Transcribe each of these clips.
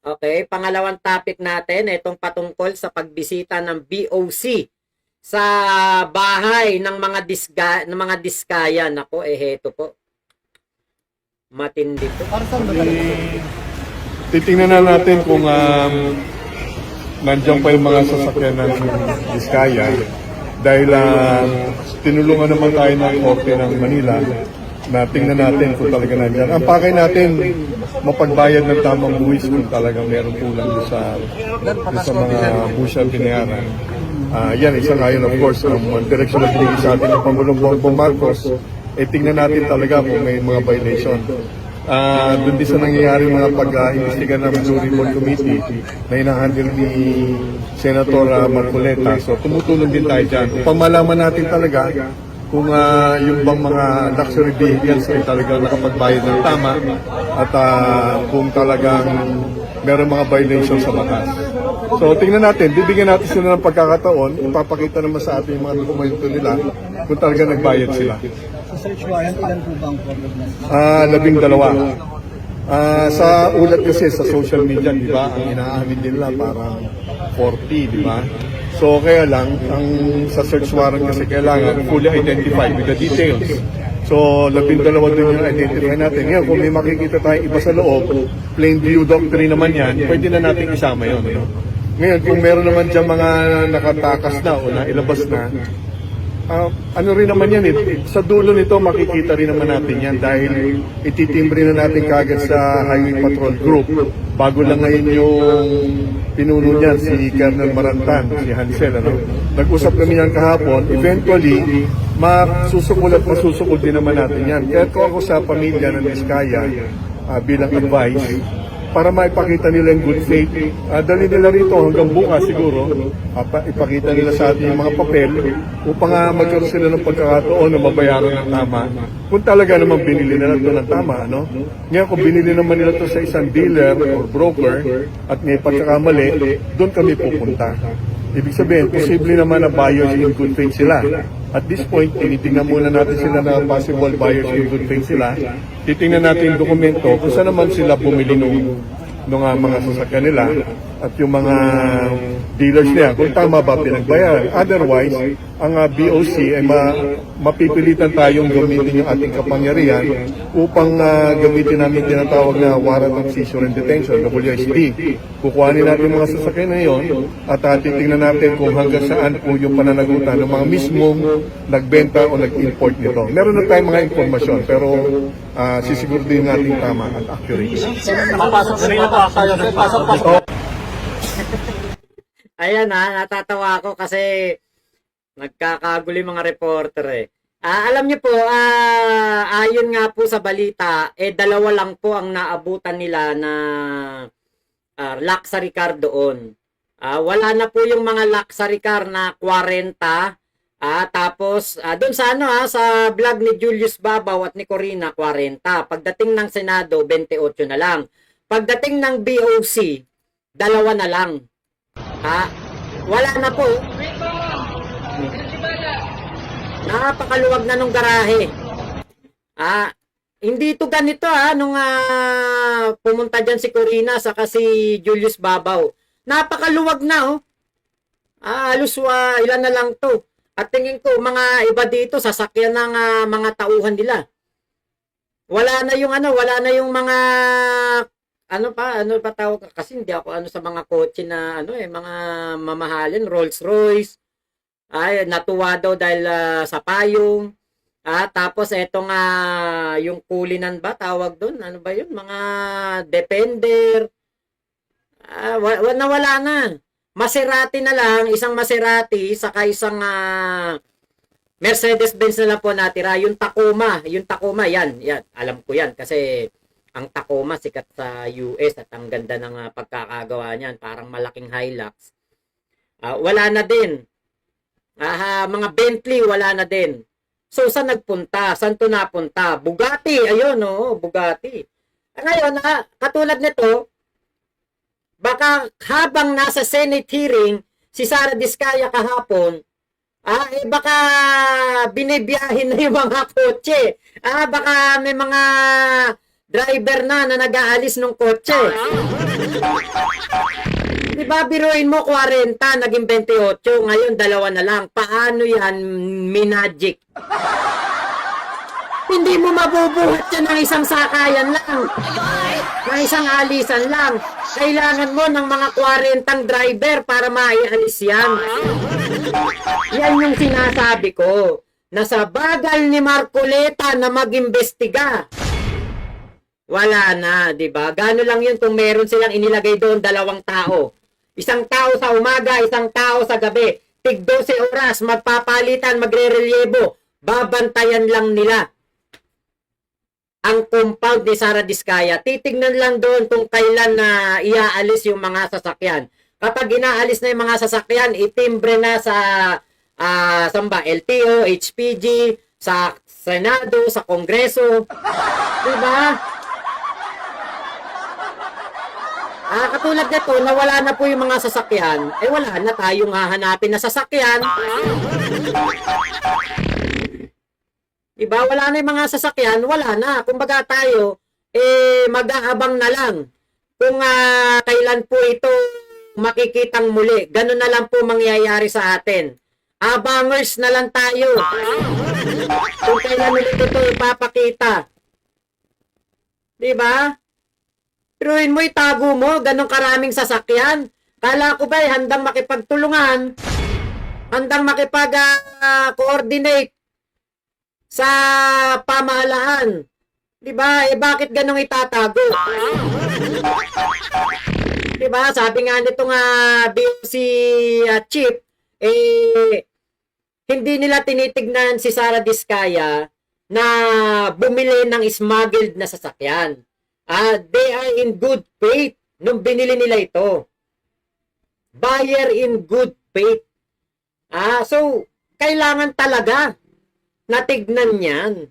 Okay, pangalawang topic natin, itong patungkol sa pagbisita ng BOC sa bahay ng mga diskaya. Nako, heto po. Matindi po. Titingnan na natin kung nandiyan pa yung mga sasakyan ng Diskaya dahil tinulungan naman tayo ng Korte ng Manila na tingnan natin kung talaga nandiyan. Ang pakay natin, mapagbayad ng tamang buwis kung talagang meron kulang doon sa mga busya binayaran. Yan, isa ngayon of course, ang direksyon na binigay sa atin ng Pangulong Bongbong Marcos, tingnan natin talaga kung may mga violation. Doon din sa nangyayari mga pag-imbestiga ng Blue Ribbon Committee na hinahandle ni Senator Marcoleta. So tumutulong din tayo dyan upang malaman natin talaga kung yung bang mga luxury vehicles ay talagang nakapagbayad ng tama at kung talagang meron mga violations sa batas. So tingnan natin, bibigyan natin sila ng pagkakataon, ipapakita naman sa ating mga dokumento nila kung talaga nagbayad sila. Sa search warrant, ilan po ba ang forward na? 12. Sa ulat kasi sa social media, di ba, ang inaamin nila parang 40, di ba? So kaya lang, ang sa search warrant kasi kailangan fully identified with the details. So 12 din yung identify natin. Ngayon, kung may makikita tayong iba sa loob, plain view doctrine naman yan, pwede na natin isama yun. No? Ngayon, kung meron naman dyan mga nakatakas na o nailabas na, ano rin naman yan sa dulo nito makikita rin naman natin yan dahil ititimbre na natin kagad sa Highway Patrol Group. Bago lang ngayon yung pinuno niyan, si Colonel Marantan, si Hansel. Nag-usap kami yan kahapon. Eventually, masusukol din naman natin yan. Kaya ko ako sa pamilya ng Diskaya bilang advice, para maipakita nila yung good faith. Dali nila rito hanggang bukas siguro, ipakita nila sa atin yung mga papel upang magkaroon sila ng pagkakataon na mabayaran ng tama. Kung talaga naman binili nila ito ng tama, no? Ngayon kung binili naman nila ito sa isang dealer or broker at may pagkakamali, doon kami pupunta. Ibig sabihin, posible naman na buyers in good faith sila. At this point, tinitingnan muna natin sila na possible buyers in good faith sila. Titingnan natin yung dokumento kung saan naman sila bumili ng mga sasakyan nila at yung mga dealers niya, kung tama ba pinagbayaran. Otherwise, ang BOC ay mapipilitan tayong gamitin yung ating kapangyarihan upang gamitin namin tinatawag na Warrant of Seizure and Detention, WSD. Kukuhanin natin mga sasakyan na yun at titingnan natin kung hanggang saan po yung pananagutan ng mga mismong nagbenta o nag-import nito. Meron na tayong mga informasyon pero sisiguro din natin tama at accurate. Ayan natatawa ako kasi nagkakaguli mga reporter eh. Alam niyo po, ayon nga po sa balita, dalawa lang po ang naabutan nila na luxury car doon. Wala na po yung mga luxury car na 40. Tapos doon sa sa vlog ni Julius Babaw at ni Corina 40. Pagdating ng Senado 28 na lang. Pagdating ng BOC, dalawa na lang. Wala na po. Napakaluwag na nung garahe. Hindi to ganito nung pumunta dyan si Corina saka si Julius Babaw. Napakaluwag na halos ilan na lang to. At tingin ko mga iba dito sasakyan ng mga tauhan nila. Wala na yung mga ano pa tawag kasi hindi ako sa mga kotse na mga mamahalin, Rolls-Royce. Ay natuwa daw dahil sa payong. Tapos etong yung kulinan ba tawag doon? Ano ba 'yun? Mga Defender. Wala na. Maserati na lang, isang Maserati saka isang Mercedes-Benz na lang po natira. Yung Tacoma yan. Alam ko yan kasi ang Tacoma sikat sa US at ang ganda ng pagkakagawa niyan, parang malaking Hilux. Wala na din. Mga Bentley wala na din. So saan nagpunta? Saan to napunta? Bugatti, ayun Bugatti. Ngayon katulad nito, baka habang nasa Senate hearing si Sara Diskaya kahapon, baka binibiyahin na yung mga kotse. Baka may mga driver na nag-aalis ng kotse. Di ba, biruin mo 40, naging 28, ngayon 2 na lang. Paano yan, minagic? Hindi mo mabubuhat yan ng isang sakayan lang. Ng isang alisan lang. Kailangan mo ng mga 40 driver para maialis yan. Yan yung sinasabi ko. Na sa bagal ni Marcoleta na mag-imbestiga. Wala na, di ba? Gano lang yun kung meron silang inilagay doon 2 tao. Isang tao sa umaga, isang tao sa gabi. Tig 12 oras, magpapalitan, magre-relievo. Babantayan lang nila ang compound ni Sara Diskaya. Titignan lang doon kung kailan na iaalis yung mga sasakyan. Kapag inaalis na yung mga sasakyan, itimbre na sa LTO, HPG, sa Senado, sa Kongreso. Diba? Katulad nito, nawala na po yung mga sasakyan, wala na tayong hahanapin na sasakyan. Diba? Wala na yung mga sasakyan, wala na. Kumbaga tayo, mag-aabang na lang kung kailan po ito makikitang muli. Ganun na lang po mangyayari sa atin. Abangers na lang tayo. Kung kailan ulit ito ipapakita. Diba? Piruin mo, itago mo, ganun karaming sasakyan. Kala ko ba handang makipagtulungan, handang makipag-coordinate sa pamahalaan. Diba? Bakit ganun itatago? Diba? Sabi nga nitong BOC chief, hindi nila tinitignan si Sara Diskaya na bumili ng smuggled na sasakyan. They are in good faith nung binili nila ito. Buyer in good faith. So, kailangan talaga natignan yan.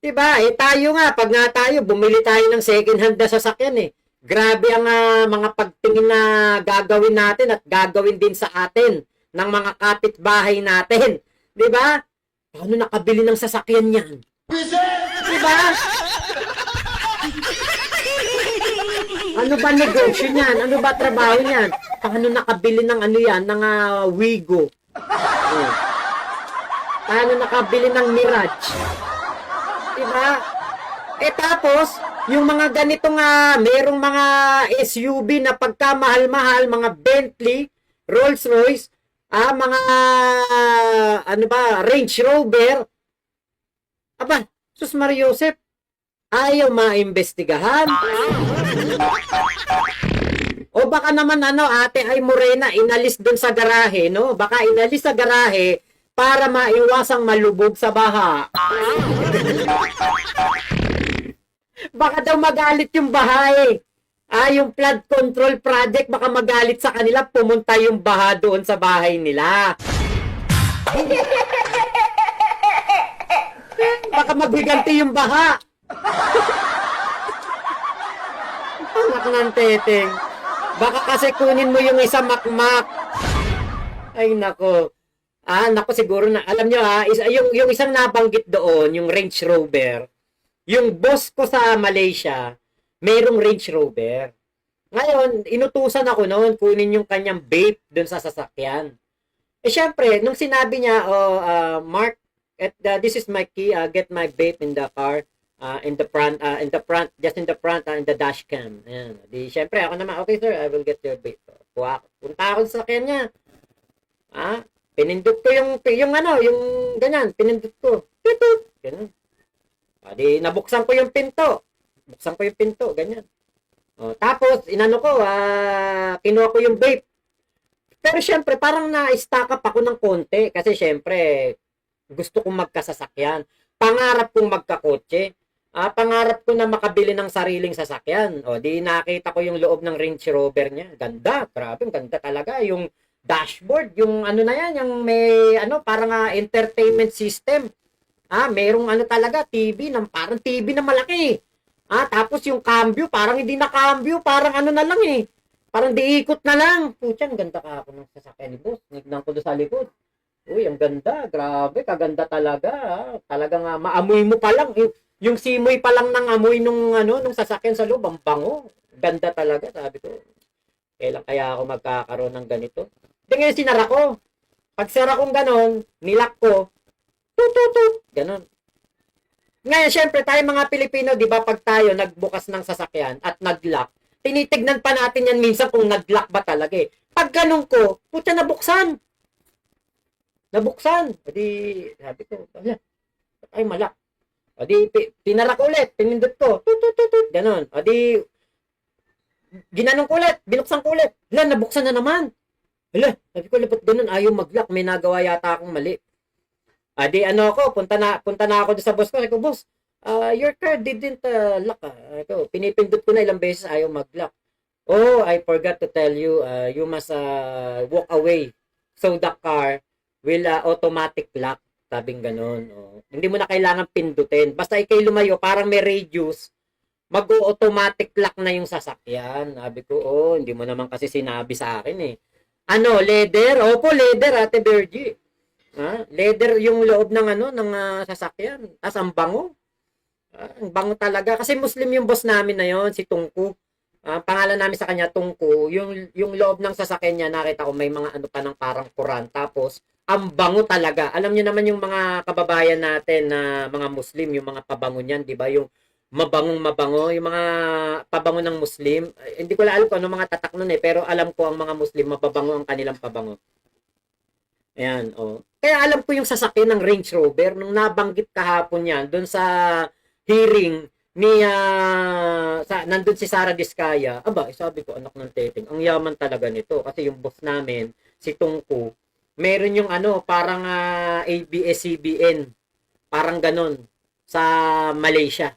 Diba? Tayo nga, pag nga tayo, bumili tayo ng second hand na sasakyan Grabe ang mga pagtingin na gagawin natin at gagawin din sa atin ng mga kapitbahay natin. Diba? Paano nakabili ng sasakyan yan? Diba? Ano ba negosyo niyan? Ano ba trabaho niyan? Paano nakabili ng ng Wigo? Paano nakabili ng Mirage? Diba? Tapos, yung mga ganitong merong mga SUV na pagkamahal-mahal, mga Bentley, Rolls-Royce, mga Range Rover. Aba, sus Mario Joseph, ayaw maimbestigahan. O baka naman Ate Ay Morena inalis dun sa garahe, no? Baka inalis sa garahe para maiwasang malubog sa baha. Baka daw magalit yung bahay. Yung flood control project, baka magalit sa kanila, pumunta yung baha doon sa bahay nila. Baka mabiganti yung baha. Anak ng teteng. Baka kasi kunin mo yung isa makmak. Ay nako. Nako siguro na. Alam nyo yung isang nabanggit doon, yung Range Rover. Yung boss ko sa Malaysia, merong Range Rover. Ngayon, inutusan ako noon, kunin yung kanyang vape doon sa sasakyan. Syempre, nung sinabi niya, Mark, this is my key, get my vape in the car, in the front, just in the front, in the dash cam. Ayan. Syempre, ako naman, okay sir, I will get your vape. Punta ako sa sasakyan niya. Pinindot ko yung ganyan, pinindot ko. Tutut, ganyan. Nabuksan ko yung pinto. Ganyan. Tapos, kinuha ko yung vape. Pero syempre, parang na-stack up ako ng konti. Kasi syempre, gusto kong magkasasakyan. Pangarap kong magkakotse. Pangarap ko na makabili ng sariling sasakyan. Nakita ko yung loob ng Range Rover niya. Ganda, grabe, ganda talaga. Yung dashboard, yung yung may, parang entertainment system. Merong talaga, TV, parang TV na malaki. Tapos yung cambio, parang hindi na cambio, parang na lang Parang diikot na lang. Putyang, ganda ka ako ng sasakyan ni boss. Nignan ko doon sa likod. Uy, ang ganda. Grabe, kaganda talaga. Talagang maamoy mo pa lang. Yung simoy pa lang ng amoy nung nung sasakyan sa loob, ang bango. Ganda talaga, sabi ko. Kailan kaya ako magkakaroon ng ganito? Hindi ngayon sinara ko. Pag sara kong ganon, nilak ko, tututut, ganon. Ngayon, syempre, tayo mga Pilipino, di ba, pag tayo nagbukas ng sasakyan at nag-lock, tinitignan pa natin yan minsan kung nag-lock ba talaga eh. Pag ganun ko, putya, nabuksan. Nabuksan. O di, sabi ko, ay malak. O di, pinara ko ulit, pinindot ko, tututut, ganon. O di, ginanong ko ulit, binuksan ko ulit. Hala, nabuksan na naman. Hala, sabi ko, ba't ganun, ayaw mag-lock, may nagawa yata akong mali. Di punta na ako doon sa boss ko. Sabi ko, boss, your car didn't lock. Pinipindot ko na ilang beses, ayaw mag-lock. Oh, I forgot to tell you, you must walk away. So the car will automatic lock. Sabing ganun. Oh. Hindi mo na kailangan pindutin. Basta ikay lumayo, parang may radius, mag-automatic lock na yung sasakyan. Sabi ko, oh, hindi mo naman kasi sinabi sa akin eh. Leather? Opo, leather, Ate Bergie. Leather yung loob ng ng sasakyan. Ang bango. Ang bango talaga kasi Muslim yung boss namin na yon, si Tungku. Pangalan namin sa kanya Tungku. Yung loob ng sasakyan niya, nakita ko may mga pa ng parang Quran. Tapos ang bango talaga. Alam niyo naman yung mga kababayan natin na mga Muslim, yung mga pabango niyan, 'di ba? Yung mabango, yung mga pabango ng Muslim. Hindi ko alam kung ano mga tatak nun eh, pero alam ko ang mga Muslim mababango ang kanilang pabango. Ayan, oh. Kaya alam ko yung sasakyan ng Range Rover nung nabanggit kahapon yan doon sa hearing ni nandun si Sara Diskaya. Aba, sabi ko, anak ng teteng, ang yaman talaga nito kasi yung boss namin, si Tungku, meron yung parang ABS-CBN, parang ganon sa Malaysia.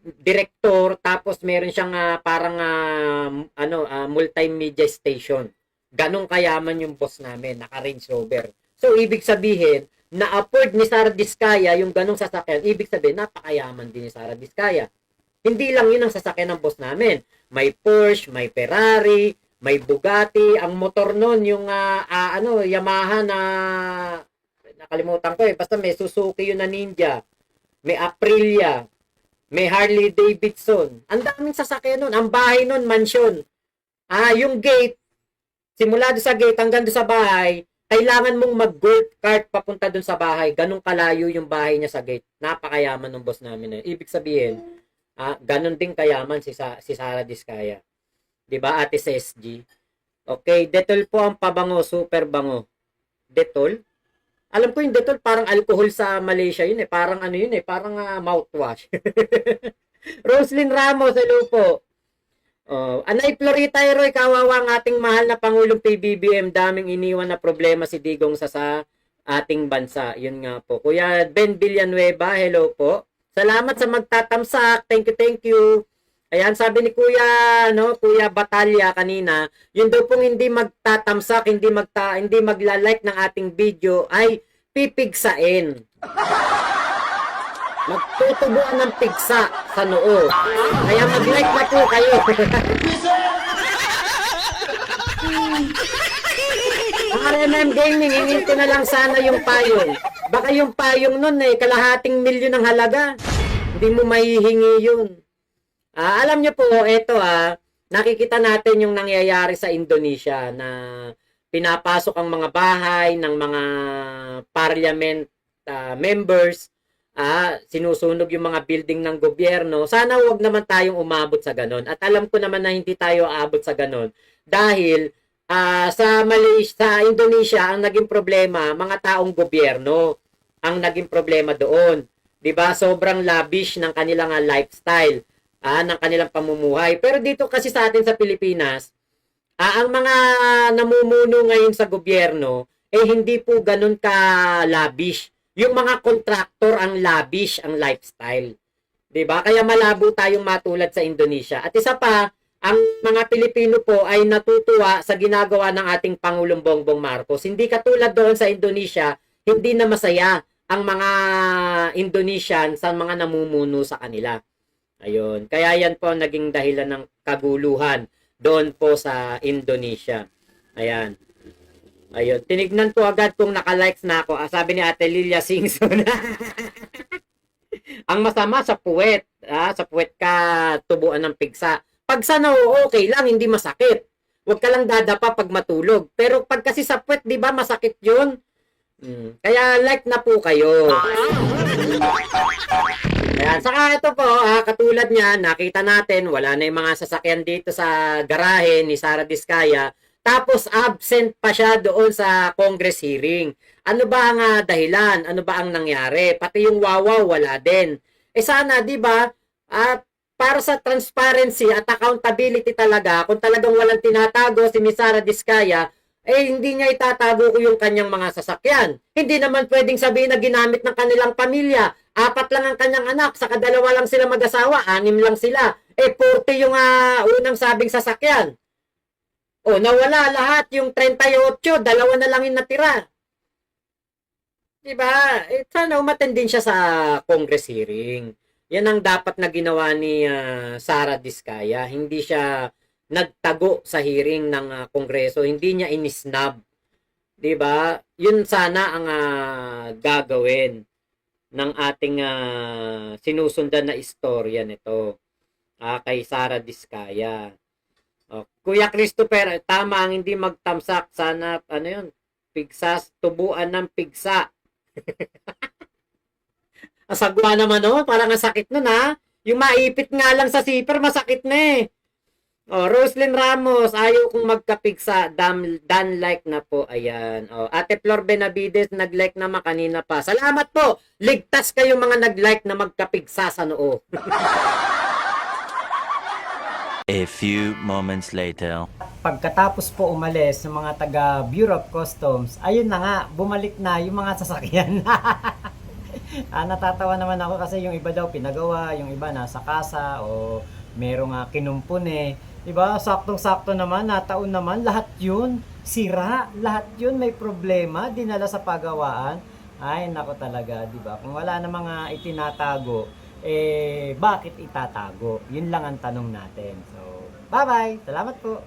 Director, tapos meron siyang parang multimedia station. Ganong kayaman yung boss namin, naka-Range Rover. So, ibig sabihin, na-afford ni Sara Diskaya yung ganong sasakyan, ibig sabihin, napakayaman din ni Sara Diskaya. Hindi lang yun ang sasakyan ng boss namin. May Porsche, may Ferrari, may Bugatti. Ang motor nun, yung Yamaha na, nakalimutan ko eh, basta may Suzuki yun na Ninja, may Aprilia, may Harley Davidson. Ang daming sasakyan nun. Ang bahay nun, mansion. Yung gate, simula doon sa gate hanggang doon sa bahay, kailangan mong mag-golf cart papunta doon sa bahay. Ganun kalayo yung bahay niya sa gate. Napakayaman ng boss namin. Ibig sabihin, ganun din kayaman si Sara Diskaya. 'Di ba, Ate SG? Okay, Dettol po ang pabango, super bango. Dettol? Alam ko yung Dettol parang alcohol sa Malaysia yun eh. Parang yun eh, parang mouthwash. Roslyn Ramos, hello po. Anay Florita Roy, kawawa ang ating mahal na Pangulong PBBM, daming iniwan na problema si Digong sa ating bansa. Yun nga po. Kuya Ben Villanueva, hello po. Salamat sa magtatamsak. Thank you. Ayan, sabi ni Kuya Batalya kanina, yun daw pong hindi magtatamsak, hindi magla-like ng ating video ay pipigsain. Magtutubuan ng pigsa sa noo. Kaya mag-like na po kayo. Ang RMM Gaming, hingin ko na lang sana yung payong. Baka yung payong nun kalahating milyon ang halaga. Hindi mo mahihingi yun. Alam nyo po, eto nakikita natin yung nangyayari sa Indonesia na pinapasok ang mga bahay ng mga parliament members. Sinusunog yung mga building ng gobyerno. Sana wag naman tayong umabot sa ganon. At alam ko naman na hindi tayo aabot sa ganon. Dahil sa Malaysia, sa Indonesia, ang naging problema, mga taong gobyerno ang naging problema doon. 'Di ba? Sobrang lavish ng kanilang lifestyle, ng kanilang pamumuhay. Pero dito kasi sa atin sa Pilipinas, ang mga namumuno ngayon sa gobyerno, hindi po ganon ka lavish. Yung mga contractor ang lavish ang lifestyle. 'Di ba? Kaya malabo tayong matulad sa Indonesia. At isa pa, ang mga Pilipino po ay natutuwa sa ginagawa ng ating Pangulong Bongbong Marcos. Hindi katulad doon sa Indonesia, hindi na masaya ang mga Indonesian sa mga namumuno sa kanila. Ayun. Kaya yan po ang naging dahilan ng kaguluhan doon po sa Indonesia. Ayan. Ayun, tinignan ko agad kung naka-likes na ako. Sabi ni Ate Lilia Singson. Ang masama sa puwet, sa puwet ka tubuan ng pigsa. Pag sa noo, okay lang, hindi masakit. Huwag ka lang dadapa pag matulog. Pero pag kasi sa puwet, di ba, masakit yun? Kaya like na po kayo. Ayan, saka ito po, katulad niya, nakita natin, wala na yung mga sasakyan dito sa garahe ni Sara Diskaya. Tapos absent pa siya doon sa Congress hearing. Ano ba ang dahilan? Ano ba ang nangyari? Pati yung wawaw, wala din. Sana, di ba, para sa transparency at accountability talaga, kung talagang walang tinatago si Miss Sara Diskaya, hindi niya itatago ko yung kanyang mga sasakyan. Hindi naman pwedeng sabihin na ginamit ng kanilang pamilya. 4 lang ang kanyang anak, saka 2 lang sila mag-asawa, 6 lang sila. 40 yung unang sabing sasakyan. Nawala lahat yung 38, 2 na lang yung natira. Diba? Sana umattend din siya sa Congress hearing. Yan ang dapat na ginawa ni Sara Diskaya. Hindi siya nagtago sa hearing ng Kongreso. Hindi niya inisnab. 'Di ba? Yun sana ang gagawin ng ating sinusundan na istorya nito kay Sara Diskaya. Kuya Christopher, tama ang hindi magtamsak. Sana, pigsas, tubuan ng pigsa. Asagwa naman, parang ang sakit nun, Yung maipit nga lang sa zipper, masakit na eh. Roslyn Ramos, ayaw kong magkapigsa, dan like na po, ayan. Ate Flor Benavides, nag-like naman kanina pa. Salamat po, ligtas kayong mga nag-like na magkapigsa sa noo. A few moments later. Pagkatapos po umalis ng mga taga Bureau of Customs, ayun na nga, bumalik na yung mga sasakyan. Natatawa naman ako kasi yung iba daw pinagawa, yung iba nasa kasa o merong kinumpun eh. Diba? Saktong-sakto naman, nataon naman, lahat yun sira, lahat yun may problema, dinala sa pagawaan. Ay, nako talaga, diba? Kung wala na mga itinatago, bakit itatago? Yun lang ang tanong natin. So, bye-bye! Salamat po!